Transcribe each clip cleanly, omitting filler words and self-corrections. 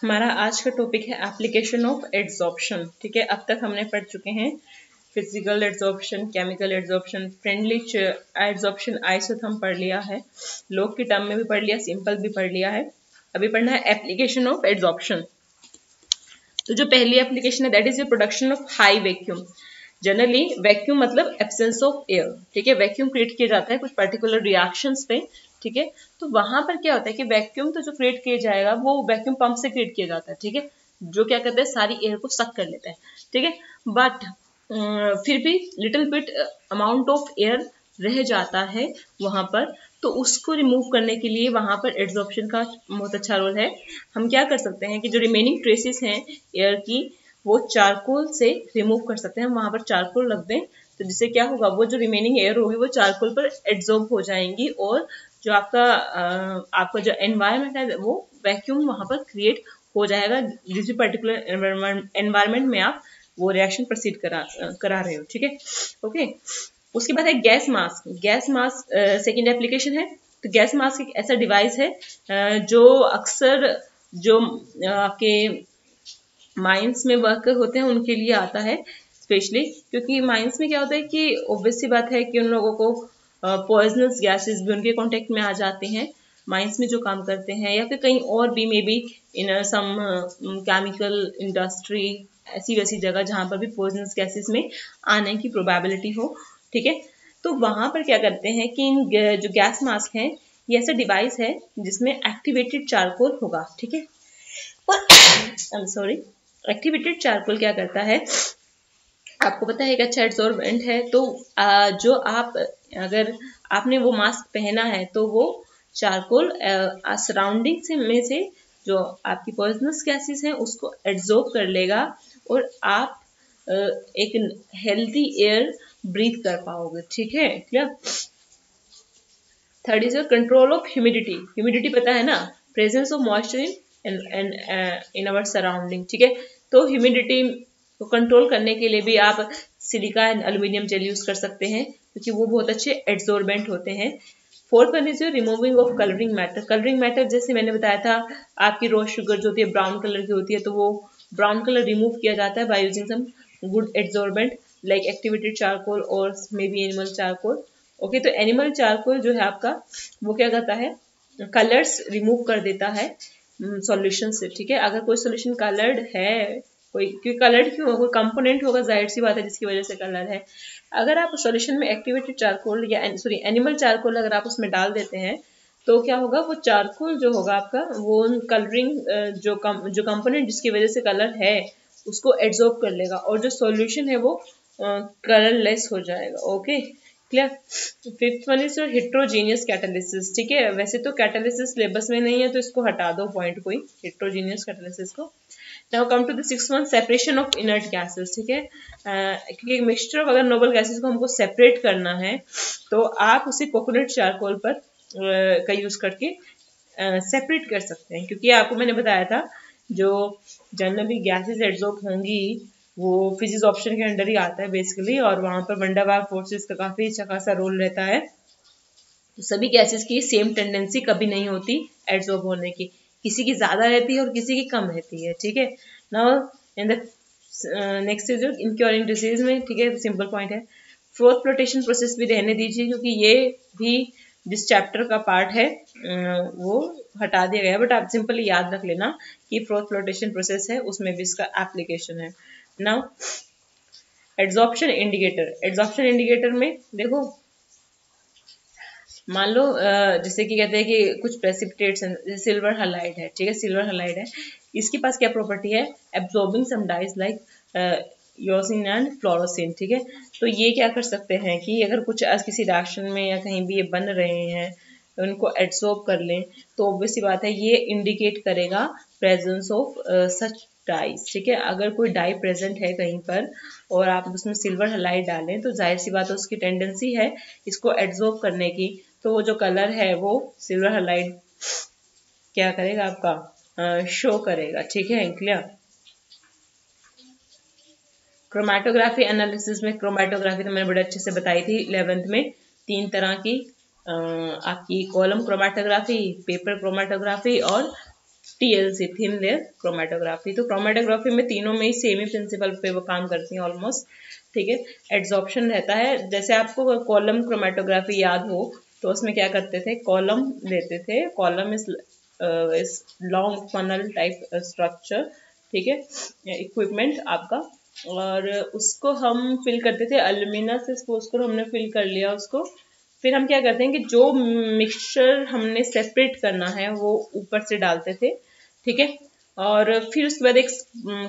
हमारा आज का टॉपिक है एप्लीकेशन ऑफ एड्सॉर्प्शन। ठीक है, अब तक हमने पढ़ चुके हैं physical adsorption, chemical adsorption, friendly adsorption, isotherm पढ़ लिया है, लोग के टर्म में भी पढ़ लिया, सिंपल भी पढ़ लिया है। अभी पढ़ना है एप्लीकेशन ऑफ एड्सॉर्प्शन। तो जो पहली एप्लीकेशन है that is the production of high vacuum. Generally vacuum मतलब एब्सेंस ऑफ एयर। ठीक है, वैक्यूम क्रिएट किया जाता है कुछ पर्टिकुलर रिएक्शंस पे। ठीक है, तो वहां पर क्या होता है कि वैक्यूम तो जो क्रिएट किया जाएगा वो वैक्यूम पंप से क्रिएट किया जाता है। ठीक है, जो क्या करता है सारी एयर को सक कर लेता है। ठीक है, बट फिर भी little bit amount of air रह जाता है वहां पर, तो उसको रिमूव करने के लिए वहां पर एड्सॉर्प्शन का बहुत अच्छा रोल है। हम क्या कर सकते हैं कि जो रिमेनिंग ट्रेसेस हैं एयर की वो चारकोल से रिमूव कर सकते हैं। वहां पर चारकोल रख दें तो जिससे क्या होगा, वो जो रिमेनिंग एयर होगी वो चारकोल पर एड्सॉर्ब हो जाएंगी और जो आपका जो एनवायरनमेंट है वो वैक्यूम वहां पर क्रिएट हो जाएगा जिस भी पर्टिकुलर एनवायरनमेंट में आप वो रिएक्शन प्रोसीड करा रहे हो। ठीक है, ओके। उसके बाद है gas mask. Gas mask second application है। तो गैस मास्क एक ऐसा डिवाइस है जो अक्सर जो आपके माइंस में वर्कर होते हैं उनके लिए आता है स्पेशली, क्योंकि माइंस में क्या होता है कि ऑब्वियस सी बात है कि उन लोगों को पॉइजनस गैसेस भी उनके कांटेक्ट में आ जाते हैं माइंस में जो काम करते हैं, या फिर कहीं और भी maybe in some chemical industry, ऐसी वैसी जगह जहां पर भी पॉइजनस गैसेस में आने की प्रोबेबिलिटी हो। ठीक है, तो वहां पर क्या करते हैं कि इन जो गैस मास्क है ये ऐसा डिवाइस है जिसमें एक्टिवेटेड चारकोल होगा। ठीक है, सॉरी, एक्टिवेटेड चारकोल क्या करता है, आपको पता है एक अच्छा एड्सॉर्बेंट है। तो जो आप अगर आपने वो मास्क पहना है तो वो चारकोल सराउंडिंग में से जो आपकी पॉइजनस गैसेस हैं उसको एड्सॉर्ब कर लेगा और आप एक हेल्दी एयर ब्रीथ कर पाओगे। ठीक है, clear. Third is control of humidity. Humidity पता है ना, presence of moisture in our surrounding. ठीक है, तो ह्यूमिडिटी को कंट्रोल करने के लिए भी आप silica and aluminium gel use कर सकते हैं क्योंकि वो बहुत अच्छे एड्सॉर्बेंट होते हैं। Fourth one is removing of colouring matter. Colouring matter जैसे मैंने बताया था, आपकी रोज शुगर जो होती है ब्राउन कलर की होती है, तो वो ब्राउन कलर रिमूव किया जाता है by using some good adsorbent like activated charcoal और may be animal charcoal. Okay, तो एनिमल चारकोल जो है आपका वो क्या करता है, कलर्स रिमूव कर देता है सॉल्यूशन से। ठीक है, अगर कोई सॉल्यूशन कलर्ड है, कोई क्योंकि कलर्ड क्यों होगा, कोई कंपोनेंट होगा जाहिर सी बात है जिसकी वजह से कलर है। अगर आप सॉल्यूशन में एक्टिवेटेड चारकोल या सॉरी एनिमल चारकोल अगर आप उसमें डाल देते हैं तो क्या होगा, वो चारकोल जो होगा आपका वो कलरिंग जो कंपोनेंट जिसकी वजह से कलर है उसको एड्सॉर्ब कर लेगा और जो सॉल्यूशन है वो कलरलेस हो जाएगा। Okay, clear. Fifth one is heterogeneous catalysis. ठीक है, वैसे तो कैटालिसिस सिलेबस में नहीं है तो इसको हटा दो पॉइंट कोई, हेट्रोजीनियस कैटालिसिस को। Now come to the sixth one, separation of inert gases. ठीक है, क्योंकि मिक्सचर ऑफ अगर नोबल गैसेस को हमको सेपरेट करना है तो आप उसे कोकोनट चारकोल पर का यूज करके सेपरेट कर सकते हैं, क्योंकि आपको मैंने बताया था जो जनरली गैसेस एड्सॉर्ब होंगी वो फिजिक्स ऑप्शन के अंडर ही आता है बेसिकली, और वहां पर वंडरवाल फोर्सेस का काफी अच्छा खासा रोल रहता है। तो सभी गैसेस की सेम टेंडेंसी कभी नहीं होती एड्सॉर्ब होने की, किसी की ज्यादा रहती है और किसी की कम रहती है। ठीक है, now in the next is incurring disease में। ठीक है, सिंपल पॉइंट है। फ्लोथ फ्लोटेशन प्रोसेस भी रहने दीजिए क्योंकि ये भी जिस चैप्टर का पार्ट है वो हटा दिया गया है, बट आप सिंपली याद रख लेना कि फ्लोथ फ्लोटेशन प्रोसेस है उसमें भी इसका एप्लीकेशन है। Now adsorption indicator. Adsorption indicator में देखो, मान लो जैसे कि कहते हैं कि कुछ प्रेसिपिटेट्स हैं, सिल्वर हैलाइड है। ठीक है, सिल्वर हैलाइड है, इसके पास क्या प्रॉपर्टी है, absorbing some dyes like eosin and fluorescein. ठीक है, तो ये क्या कर सकते हैं कि अगर कुछ किसी रिएक्शन में या कहीं भी ये बन रहे हैं तो उनको एब्जॉर्ब कर लें तो ऑब्वियस सी बात है ये इंडिकेट करेगा प्रेजेंस ऑफ सच डाइज। ठीक है, अगर कोई डाई प्रेजेंट है कहीं पर और आप उसमें सिल्वर हैलाइड डालें तो जाहिर सी बात है उसकी टेंडेंसी है इसको एब्जॉर्ब करने की, तो वो जो कलर है वो सिल्वर हैलाइड क्या करेगा आपका शो करेगा। ठीक है, क्लियर। क्रोमेटोग्राफी एनालिसिस में, क्रोमेटोग्राफी तो मैंने बड़े अच्छे से बताई थी 11th में, 3 तरह की आपकी कॉलम क्रोमेटोग्राफी, पेपर क्रोमेटोग्राफी और TLC, थिन लेयर क्रोमेटोग्राफी। तो क्रोमेटोग्राफी में तीनों में ही सेम ही प्रिंसिपल पे वो काम करती हैं ऑलमोस्ट, ठीक है। एड्सॉर्प्शन रहता है, जैसे आपको कॉलम क्रोमेटोग्राफी याद हो तो उसमें क्या करते थे, कॉलम लेते थे, कॉलम इस लॉन्ग फनल टाइप स्ट्रक्चर, ठीक है, इक्विपमेंट आपका, और उसको हम फिल करते थे एल्यूमिना से, सपोज करो हमने फिल कर लिया उसको, फिर हम क्या करते हैं कि जो मिक्सचर हमने सेपरेट करना है वो ऊपर से डालते थे, ठीक है, और फिर उसके बाद एक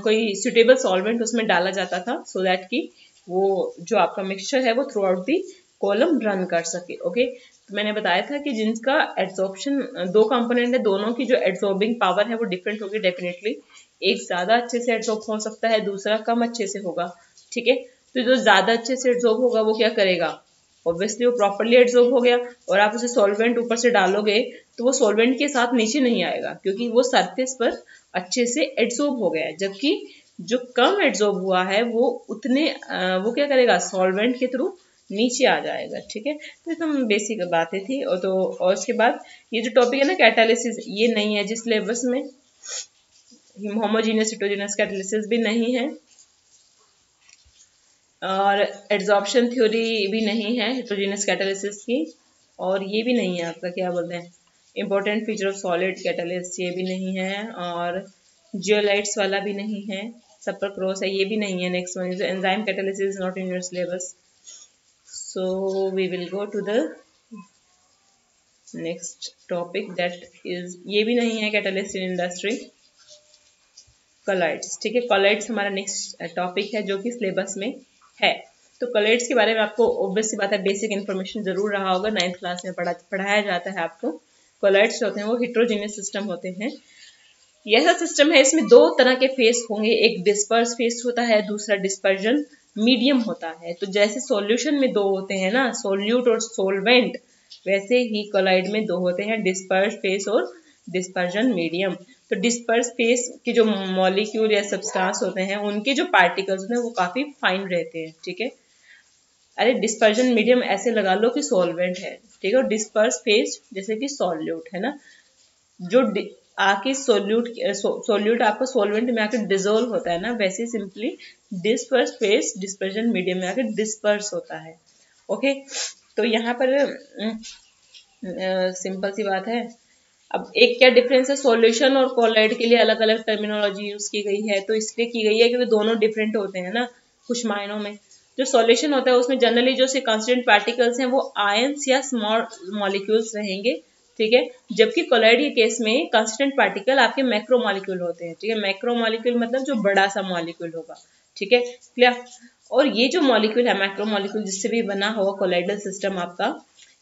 कोई सुटेबल सॉल्वेंट उसमें डाला जाता था, सो दैट कि वो जो आपका मिक्सचर है वो through out the column run कर सके। ओके, तो मैंने बताया था कि जिनका एड्सॉर्प्शन, दो कंपोनेंट है, दोनों की जो एड्सॉर्बिंग पावर है वो डिफरेंट होगी डेफिनेटली, एक ज्यादा अच्छे से एड्सॉर्ब हो सकता है, दूसरा कम अच्छे से होगा, ठीक है। तो जो ज्यादा अच्छे से एड्सॉर्ब होगा वो क्या करेगा, ऑब्वियसली वो प्रॉपरली एड्सॉर्ब हो गया, और आप उसे सॉल्वेंट ऊपर से डालोगे तो वो सॉल्वेंट के साथ नीचे नहीं आएगा क्योंकि वो सरफेस पर अच्छे से एड्सॉर्ब हो गया है, जबकि जो कम एड्सॉर्ब हुआ है वो उतने वो क्या करेगा, सॉल्वेंट के थ्रू नीचे आ जाएगा, ठीक है। तो एकदम बेसिक बातें थी। और उसके बाद ये जो टॉपिक है ना कैटालिसिस, ये नहीं है जिस सिलेबस में, होमोजीनियस हिटेरोजीनियस कैटालिसिस भी नहीं है, और एड्सॉर्प्शन थ्योरी भी नहीं है हिटेरोजीनियस कैटालिसिस की, और ये भी नहीं है आपका क्या बोलते हैं important feature of solid catalyst, ये भी नहीं है, और जियोलाइट्स वाला भी नहीं है, सपर क्रॉस है, ये भी नहीं है। Next one is enzyme catalysis, not in your syllabus, so we will go to the next topic that is, ये भी नहीं है कैटालिस्ट इन इंडस्ट्री, कॉलॉइड्स, ठीक है। कॉलॉइड्स हमारा नेक्स्ट टॉपिक है जो कि सिलेबस में है। तो कॉलॉइड्स के बारे में आपको ऑब्वियस सी बात है बेसिक इन्फॉर्मेशन जरूर रहा होगा, 9th क्लास में पढ़ाया जाता है आपको। कॉलॉइड्स होते हैं वो हिटेरोजीनियस सिस्टम होते हैं, ये ऐसा सिस्टम है इसमें दो तरह के फेस होंगे, एक डिस्पर्स फेस होता है, दूसरा डिस्पर्जन मीडियम होता है। तो जैसे सॉल्यूशन में दो होते हैं ना, सोल्यूट और सोलवेंट, वैसे ही कॉलॉइड में दो होते हैं, डिस्पर्स फेस और डिस्पर्जन मीडियम। तो डिस्पर्स फेस के जो मॉलिक्यूल या सब्सटेंस होते हैं उनके जो पार्टिकल्स होते हैं वो काफी फाइन रहते हैं, ठीक है। अरे डिस्पर्जन मीडियम ऐसे लगा लो कि सॉल्वेंट है, ठीक है, और डिस्पर्स फेस जैसे कि सॉल्यूट है ना, जो आके सोल्यूट आपका सॉल्वेंट में आके डिजोल्व होता है ना, वैसे simply disperse phase dispersion medium में आके डिस्पर्स होता है। ओके, तो यहाँ पर सिंपल सी बात है। अब एक क्या डिफरेंस है, सॉल्यूशन और कॉलॉइड के लिए अलग अलग टर्मिनोलॉजी यूज की गई है, तो इसलिए की गई है कि वे दोनों डिफरेंट होते हैं ना कुछ मायनों में। जो सॉल्यूशन होता है उसमें जनरली जो से कांस्टिट्यूएंट पार्टिकल्स हैं वो आयंस या स्मॉल मॉलिक्यूल्स रहेंगे, ठीक है, जबकि कॉलॉइड के केस में कांस्टिट्यूएंट पार्टिकल आपके मैक्रो मॉलिक्यूल होते हैं, ठीक है। मैक्रो मॉलिक्यूल मतलब जो बड़ा सा मॉलिक्यूल होगा, ठीक है, क्लियर। और ये जो मॉलिक्यूल है मैक्रो मॉलिक्यूल जिससे भी बना हुआ कॉलॉइडल सिस्टम आपका,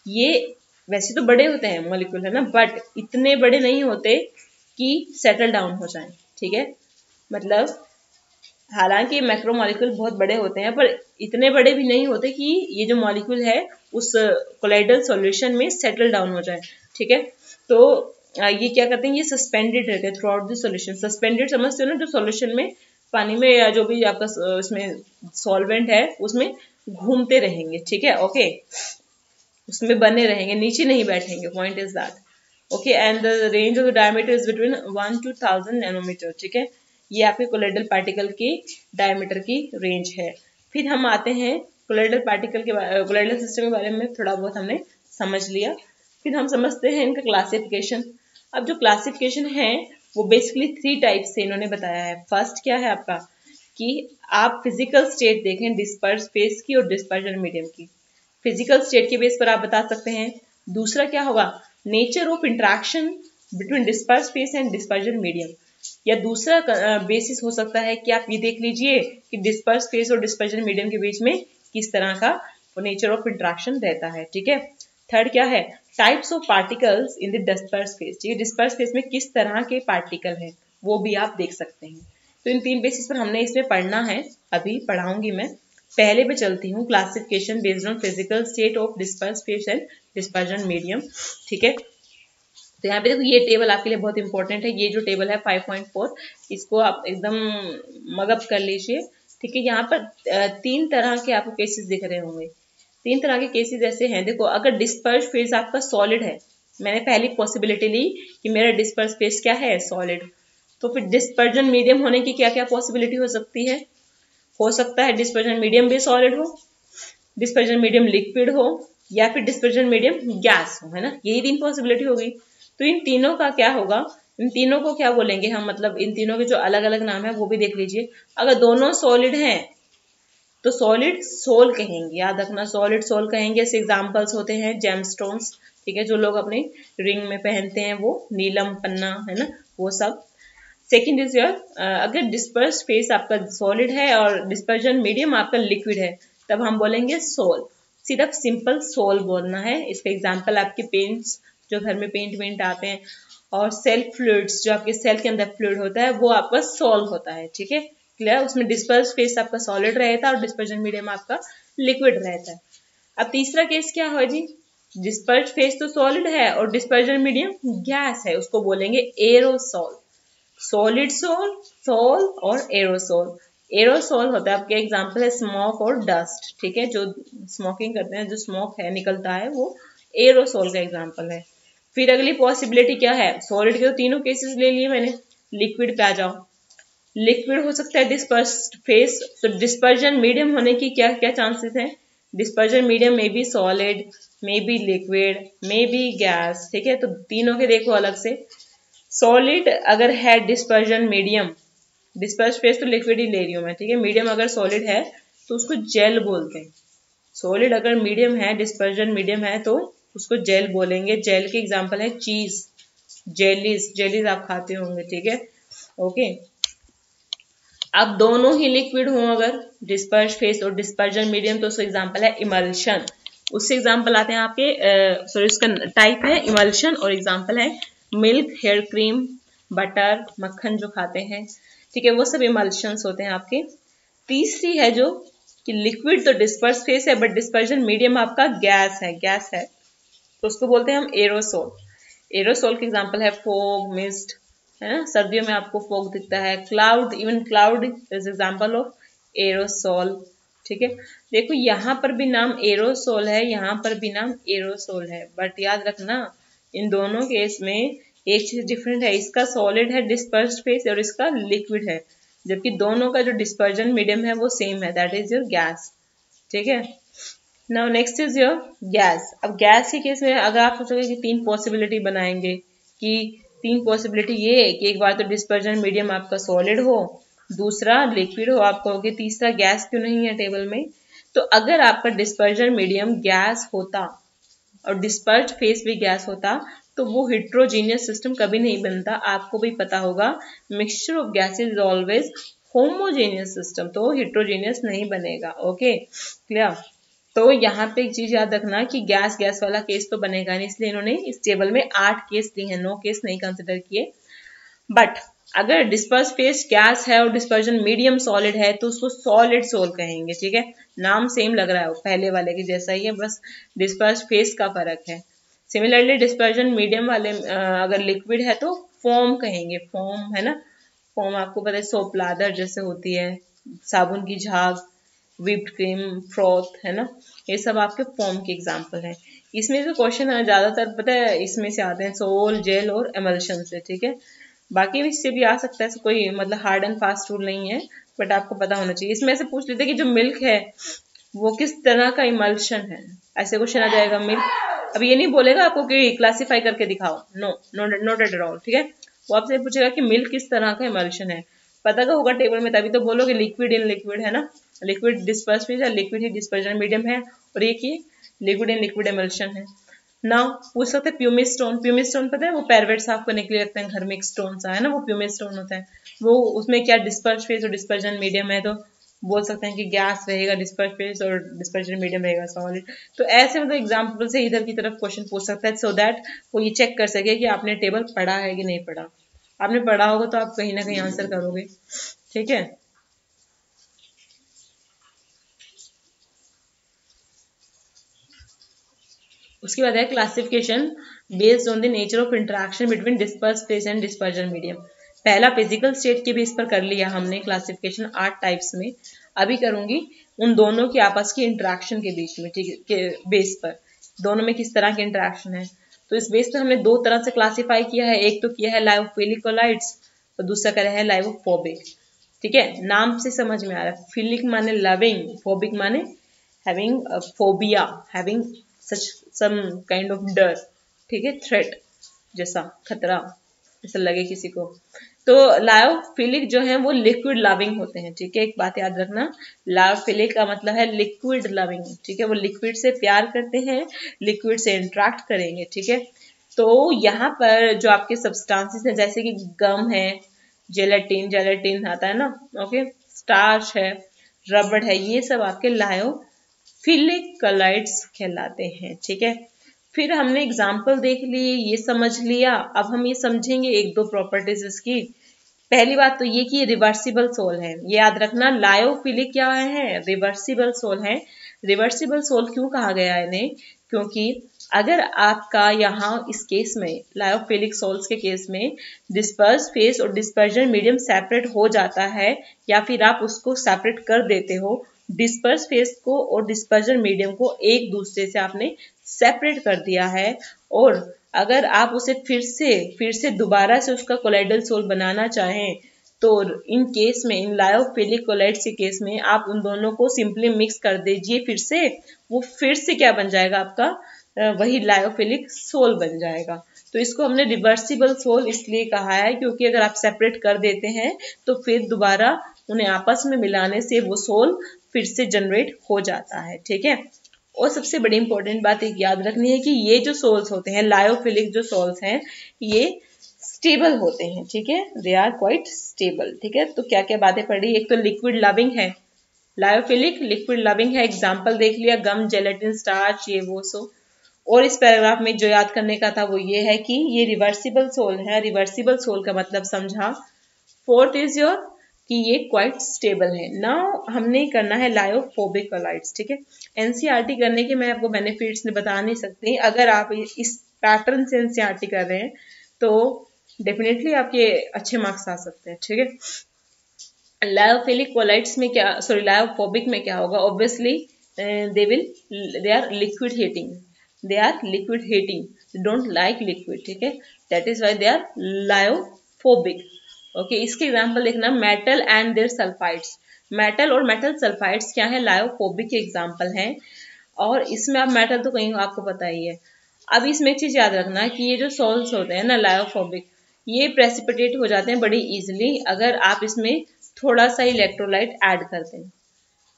ये वैसे तो बड़े होते हैं मॉलिक्यूल है ना, बट इतने बड़े नहीं होते कि सेटल डाउन हो जाएं, ठीक है। मतलब हालांकि मैक्रो मॉलिक्यूल बहुत बड़े होते हैं पर इतने बड़े भी नहीं होते कि ये जो मॉलिक्यूल है उस कोलाइडल सॉल्यूशन में सेटल डाउन हो जाए, ठीक है। तो ये क्या करते हैं, ये सस्पेंडेड रहते हैं through out the solution. Suspended समझते हो ना, जो सॉल्यूशन में पानी में या जो भी आपका इसमें सॉल्वेंट है उसमें घूमते रहेंगे, ठीक है, ओके, उसमें बने रहेंगे, नीचे नहीं बैठेंगे, point is that. Okay, and the range of the diameter is between 1 to 1000 nanometre, ठीक है। ये आपके कोलाइडल पार्टिकल की डायमीटर की रेंज है। फिर हम आते हैं कोलाइडल पार्टिकल के कोलाइडल सिस्टम के बारे में थोड़ा बहुत हमने समझ लिया, फिर हम समझते हैं इनका क्लासिफिकेशन। अब जो क्लासिफिकेशन है वो बेसिकली 3 टाइप से इन्होंने बताया है। फर्स्ट क्या है आपका कि आप फिजिकल स्टेट देखें डिस्पर्स फेस की और डिस्पर्जन मीडियम की, फिजिकल स्टेट के बेस पर आप बता सकते हैं। दूसरा क्या होगा, nature of interaction between disperse phase and dispersion medium, या दूसरा बेसिस हो सकता है कि आप ये देख लीजिए कि डिस्पर्स फेस और डिस्पर्जन मीडियम के बीच में किस तरह का नेचर ऑफ इंट्रैक्शन रहता है, ठीक है। थर्ड क्या है, types of particles in the disperse phase, ठीक है, डिस्पर्स फेस में किस तरह के पार्टिकल हैं वो भी आप देख सकते हैं। तो इन 3 बेसिस पर हमने इसमें पढ़ना है, अभी पढ़ाऊंगी मैं। पहले पे चलती हूँ, classification based on physical state of disperse phase and dispersion medium, ठीक है। तो यहाँ पे देखो ये टेबल आपके लिए बहुत इंपॉर्टेंट है, ये जो टेबल है 5.4 इसको आप एकदम मगअप कर लीजिए, ठीक है। यहाँ पर 3 तरह के आपको केसेस दिख रहे होंगे, 3 तरह के केसेस ऐसे हैं। देखो, अगर डिस्पर्स फेस आपका सॉलिड है, मैंने पहली पॉसिबिलिटी ली कि मेरा डिस्पर्स फेस क्या है, सॉलिड। तो फिर डिस्पर्जन मीडियम होने की क्या क्या पॉसिबिलिटी हो सकती है? हो सकता है डिस्पर्जन मीडियम भी सॉलिड हो, डिस्पर्जन मीडियम लिक्विड हो, या फिर डिस्पर्जन मीडियम गैस हो, है ना। यही 3 पॉसिबिलिटी होगी। तो इन तीनों का क्या होगा, इन तीनों को क्या बोलेंगे हम, मतलब इन तीनों के जो अलग अलग नाम है वो भी देख लीजिए। अगर दोनों सॉलिड हैं तो सॉलिड सोल कहेंगे, याद रखना, सॉलिड सोल कहेंगे। इसके एग्जाम्पल्स होते हैं जेमस्टोन्स, ठीक है, जो लोग अपने रिंग में पहनते हैं, वो नीलम पन्ना, है ना, वो सब। सेकेंड इज योर, अगर डिस्पर्स फेस आपका सॉलिड है और डिस्पर्जन मीडियम आपका लिक्विड है, तब हम बोलेंगे सोल। सिर्फ सिंपल सोल बोलना है। इसका एग्जाम्पल आपके पेंट्स, जो घर में पेंट वेंट आते हैं, और सेल फ्लूइड्स, जो आपके सेल के अंदर फ्लूइड होता है, वो आपका सोल होता है, ठीक है, क्लियर। उसमें डिस्पर्स फेस आपका सॉलिड रहता है और डिस्पर्जन मीडियम आपका लिक्विड रहता है। अब तीसरा केस क्या है जी, डिस्पर्स फेस तो सॉलिड है और डिस्पर्जन मीडियम गैस है, उसको बोलेंगे एरोसोल। सॉलिड सोल, सोल और एरोसोल। एरोसोल होता है, आपके एग्जांपल है स्मोक और डस्ट, ठीक है, जो स्मोकिंग करते हैं, जो स्मोक है निकलता है, वो एरोसोल का एग्जांपल है। फिर अगली पॉसिबिलिटी क्या है, सॉलिड के तो तीनों केसेस ले लिए मैंने, लिक्विड पे आ जाओ। लिक्विड हो सकता है डिस्पर्स फेस, तो डिस्पर्जन मीडियम होने की क्या क्या चांसेस हैं, डिस्पर्जन मीडियम में be solid, maybe liquid, maybe gas, ठीक है। तो तीनों के देखो अलग से। सॉलिड अगर है डिस्पर्जन मीडियम, डिस्पर्स फेस तो लिक्विड ही ले रही हूं मैं, ठीक है, मीडियम अगर सॉलिड है तो उसको जेल बोलते हैं। सॉलिड अगर मीडियम है, डिस्पर्जन मीडियम है, तो उसको जेल बोलेंगे। जेल के एग्जांपल है चीज, जेलीज, जेलीज आप खाते होंगे, ठीक है, ओके। अब दोनों ही लिक्विड हों अगर, डिस्पर्स फेस और डिस्पर्जन मीडियम, तो उसका एग्जांपल है इमल्शन। उससे एग्जांपल आते हैं आपके, सॉरी उसका टाइप है इमल्शन, और एग्जांपल है मिल्क, हेयर क्रीम, बटर, मक्खन जो खाते हैं, ठीक है, वो सब इमल्शंस होते हैं आपके। तीसरी है जो कि लिक्विड तो डिस्पर्स फेस है, बट डिस्पर्जन मीडियम आपका गैस है, गैस है, तो उसको बोलते हैं हम एरोसोल। एरोसोल के एग्जांपल है फॉग, मिस्ट, है ना, सर्दियों में आपको फॉग दिखता है, cloud, even cloud is example of aerosol, ठीक है। देखो यहाँ पर भी नाम एरोसोल है, यहाँ पर भी नाम एरोसोल है, बट याद रखना इन दोनों केस में एक चीज डिफरेंट है, इसका सॉलिड है डिस्पर्स्ड फेस और इसका लिक्विड है, जबकि दोनों का जो डिस्पर्जन मीडियम है वो सेम है, दैट इज योर गैस, ठीक है। Now next is your gas. अब गैस के केस में अगर आप सोचोगे कि 3 पॉसिबिलिटी बनाएंगे, कि 3 पॉसिबिलिटी ये है कि एक बार तो डिस्पर्जन मीडियम आपका सॉलिड हो, दूसरा लिक्विड हो, आप कहोगे तीसरा गैस क्यों नहीं है टेबल में। तो अगर आपका डिस्पर्जन मीडियम गैस होता और डिस्पर्स्ड फेस भी गैस होता, तो वो हेट्रोजीनियस सिस्टम कभी नहीं बनता। आपको भी पता होगा mixture of gases is always homogeneous system, तो हेट्रोजीनियस नहीं बनेगा, ओके, क्लियर। तो यहाँ पे एक चीज याद रखना कि गैस गैस वाला केस तो बनेगा नहीं, इसलिए इन्होंने इस टेबल में 8 केस दिए हैं, 9 केस नहीं कंसिडर किए। बट अगर डिस्पर्स फेस गैस है और डिस्पर्जन मीडियम सॉलिड है, तो उसको सॉलिड सोल कहेंगे, ठीक है। नाम सेम लग रहा है, पहले वाले के जैसा ही है, बस डिस्पर्स फेस का फर्क है। सिमिलरली डिस्पर्जन मीडियम वाले अगर लिक्विड है तो फोम कहेंगे, फोम, है ना, फोम आपको पता है सोप लादर जैसे होती है, साबुन की झाग, व्हिप्ड क्रीम, फ्रॉथ, है ना, ये सब आपके फोम के एग्जांपल हैं। इसमें जो क्वेश्चन है ज्यादातर पता है इसमें से आते हैं सोल, जेल और एमल्शन से, ठीक है। बाकी इससे भी आ सकता है, कोई मतलब हार्ड एंड फास्ट रूल नहीं है, बट आपको पता होना चाहिए। इसमें से पूछ लेते कि जो मिल्क है वो किस तरह का इमल्शन है, ऐसे क्वेश्चन आ जाएगा। मिल्क अब ये नहीं बोलेगा आपको कि क्लासिफाई करके दिखाओ, नो, नॉट एट ऑल, ठीक है। वो आपसे पूछेगा कि मिल्क किस तरह का इमल्शन है, पता का होगा टेबल में, तभी तो बोलोगे लिक्विड इन लिक्विड, है ना, लिक्विड डिस्पर्स फेस या लिक्विड ही डिस्पर्जन मीडियम है, और एक ही लिक्विड इन लिक्विड एमल्शन है। नाउ पूछ सकते हैं प्यूमिस स्टोन। प्यूमिस स्टोन पता है वो पैरवेट साफ करने के लिए रखते हैं घर में, एक स्टोन सा है ना, वो प्यूमिस स्टोन होता है। वो उसमें क्या डिस्पर्स फेस और डिस्पर्जन मीडियम है, तो बोल सकते हैं कि गैस रहेगा डिस्पर्स फेस और डिस्पर्जन मीडियम रहेगा सॉलिड। तो ऐसे मतलब एग्जाम्पल से इधर की तरफ क्वेश्चन पूछ सकता है, सो दैट वो ये चेक कर सके कि आपने टेबल पढ़ा है कि नहीं पढ़ा। आपने पढ़ा होगा तो आप कहीं ना कहीं आंसर करोगे, ठीक है। उसके बाद है classification based on the nature of interaction between disperse phase and dispersion medium. पहला फिजिकल स्टेट के बेस पर कर लिया हमने क्लासिफिकेशन 8 टाइप्स में। अभी करूंगी उन दोनों की आपस की इंटरेक्शन के बीच में, ठीक है, के बेस पर दोनों में किस तरह के इंटरेक्शन है। तो इस बेस पे हमने दो तरह से क्लासीफाई किया है, एक तो किया है लायोफिलिक कोलाइड्स और दूसरा करा है लायोफोबिक। ठीक है, नाम से समझ में आ रहा है, फिलिक माने लविंग, फोबिक माने having phobia, having such some kind of डर, ठीक है, थ्रेट जैसा, खतरा ऐसा लगे किसी को। तो लायोफिलिक जो है वो लिक्विड लविंग होते हैं। ठीक है, एक बात याद रखना, लायोफिलिक का मतलब है लिक्विड लविंग। ठीक है, वो लिक्विड से प्यार करते हैं, लिक्विड से इंटरेक्ट करेंगे। ठीक है, तो यहाँ पर जो आपके सब्सटेंसेस हैं जैसे कि गम है, जेलेटिन, जेलेटिन आता है ना, ओके, स्टार्च है, रबड़ है, ये सब आपके लायोफिलिक कोलाइड्स कहलाते हैं। ठीक है, फिर हमने एग्जाम्पल देख लिए, ये समझ लिया, अब हम ये समझेंगे एक दो प्रॉपर्टीज इसकी। पहली बात तो ये कि रिवर्सिबल सोल है, ये याद रखना, लायोफिलिक क्या है, रिवर्सिबल सोल है। रिवर्सिबल सोल क्यों कहा गया है इन्हें, क्योंकि अगर आपका यहाँ इस केस में लायोफिलिक सोल्स के केस में डिस्पर्स फेस और डिस्पर्जन मीडियम सेपरेट हो जाता है या फिर आप उसको सेपरेट कर देते हो, डिस्पर्स फेस को और डिस्पर्जन मीडियम को एक दूसरे से आपने सेपरेट कर दिया है, और अगर आप उसे फिर से दोबारा से उसका कोलाइडल सोल बनाना चाहें तो इन केस में, इन लायोफिलिक कोलाइड्स के केस में आप उन दोनों को सिंपली मिक्स कर दीजिए फिर से, वो फिर से क्या बन जाएगा आपका, वही लायोफिलिक सोल बन जाएगा। तो इसको हमने रिवर्सिबल सोल इसलिए कहा है क्योंकि अगर आप सेपरेट कर देते हैं तो फिर दोबारा उन्हें आपस में मिलाने से वो सोल फिर से जनरेट हो जाता है। ठीक है, और सबसे बड़ी इंपॉर्टेंट बात एक याद रखनी है कि ये जो सोल्स होते हैं, लायोफिलिक जो सोल्स हैं, ये स्टेबल होते हैं। ठीक है, दे आर क्वाइट स्टेबल। ठीक है, तो क्या क्या बातें पढ़ी, एक तो लिक्विड लविंग है, लायोफिलिक लिक्विड लविंग है, एग्जाम्पल देख लिया, गम, जेलेटिन, स्टार्च, ये वो सो। और इस पैराग्राफ में जो याद करने का था वो ये है कि ये रिवर्सिबल सोल है, रिवर्सिबल सोल का मतलब समझा। फोर्थ इज योर कि ये क्वाइट स्टेबल है। नाउ हमने करना है लायोफोबिक कोलाइड्स। ठीक है, एनसीईआरटी करने के मैं आपको बेनिफिट्स बता नहीं सकती, अगर आप इस पैटर्न से एनसीईआरटी कर रहे हैं तो डेफिनेटली आपके अच्छे मार्क्स आ सकते हैं। ठीक है, लायोफिलिक कोलाइड्स में क्या, सॉरी लायोफोबिक में क्या होगा, obviously they are liquid hating, they are liquid hating, they don't like liquid. ठीक है, that is why they are lyophobic. Okay, इसके एग्जाम्पल देखना, metal and their sulphides, metal और मेटल सल्फाइड्स क्या है, लायोफोबिक के एग्जाम्पल हैं। और इसमें आप मेटल तो कहीं आपको पता ही है। अब इसमें एक चीज याद रखना कि ये जो सॉल्ट्स होते हैं ना लायोफोबिक, ये प्रेसिपिटेट हो जाते हैं बड़ी इजीली अगर आप इसमें थोड़ा सा इलेक्ट्रोलाइट ऐड करते हैं।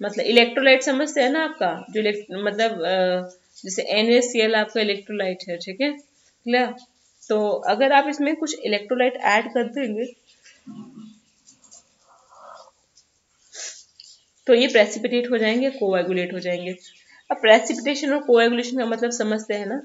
मतलब इलेक्ट्रोलाइट समझते हैं ना आपका, जो मतलब जैसे NaCl आपका इलेक्ट्रोलाइट है। ठीक है, क्लियर, तो अगर आप इसमें कुछ इलेक्ट्रोलाइट ऐड कर देंगे तो ये प्रेसिपिटेट हो जाएंगे, कोएगुलेट हो जाएंगे। अब प्रेसिपिटेशन और कोएगुलेशन का मतलब समझते हैं ना,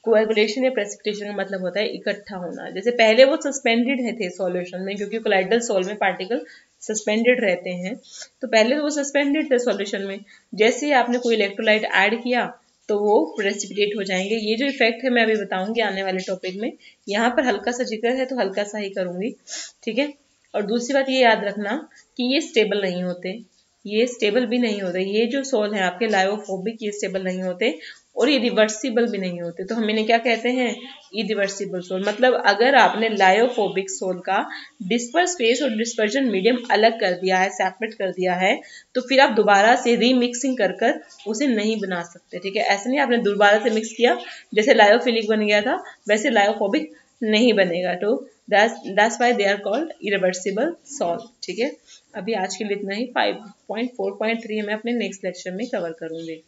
कोएगुलेशन या प्रेसिपिटेशन का मतलब होता है इकट्ठा होना। जैसे पहले वो सस्पेंडेड थे सॉल्यूशन में, क्योंकि कोलाइडल सोल में पार्टिकल सस्पेंडेड रहते हैं, तो पहले तो वो सस्पेंडेड थे सॉल्यूशन में, जैसे ही आपने कोई इलेक्ट्रोलाइट ऐड किया तो वो प्रेसिपिटेट हो जाएंगे। ये जो इफेक्ट है मैं अभी बताऊंगी आने वाले टॉपिक में, यहाँ पर हल्का सा जिक्र है तो हल्का सा ही करूंगी। ठीक है, और दूसरी बात ये याद रखना कि ये स्टेबल नहीं होते, ये स्टेबल भी नहीं होते, ये जो सोल है आपके लायोफोबिक, ये स्टेबल नहीं होते और ये रिवर्सिबल भी नहीं होते। तो हम इन्हें क्या कहते हैं, इरिवर्सिबल सोल। मतलब अगर आपने लायोफोबिक सोल का डिस्पर्स फेस और डिस्पर्जन मीडियम अलग कर दिया है, सेपरेट कर दिया है, तो फिर आप दोबारा से रीमिक्सिंग कर कर उसे नहीं बना सकते। ठीक है, ऐसे नहीं आपने दोबारा से मिक्स किया जैसे लायोफिलिक बन गया था वैसे लायोफोबिक नहीं बनेगा, तो that's why they are called irreversible salt। ठीक है, अभी आज के लिए इतना ही। 5.4.3 मैं अपने नेक्स्ट लेक्चर में कवर करूंगी।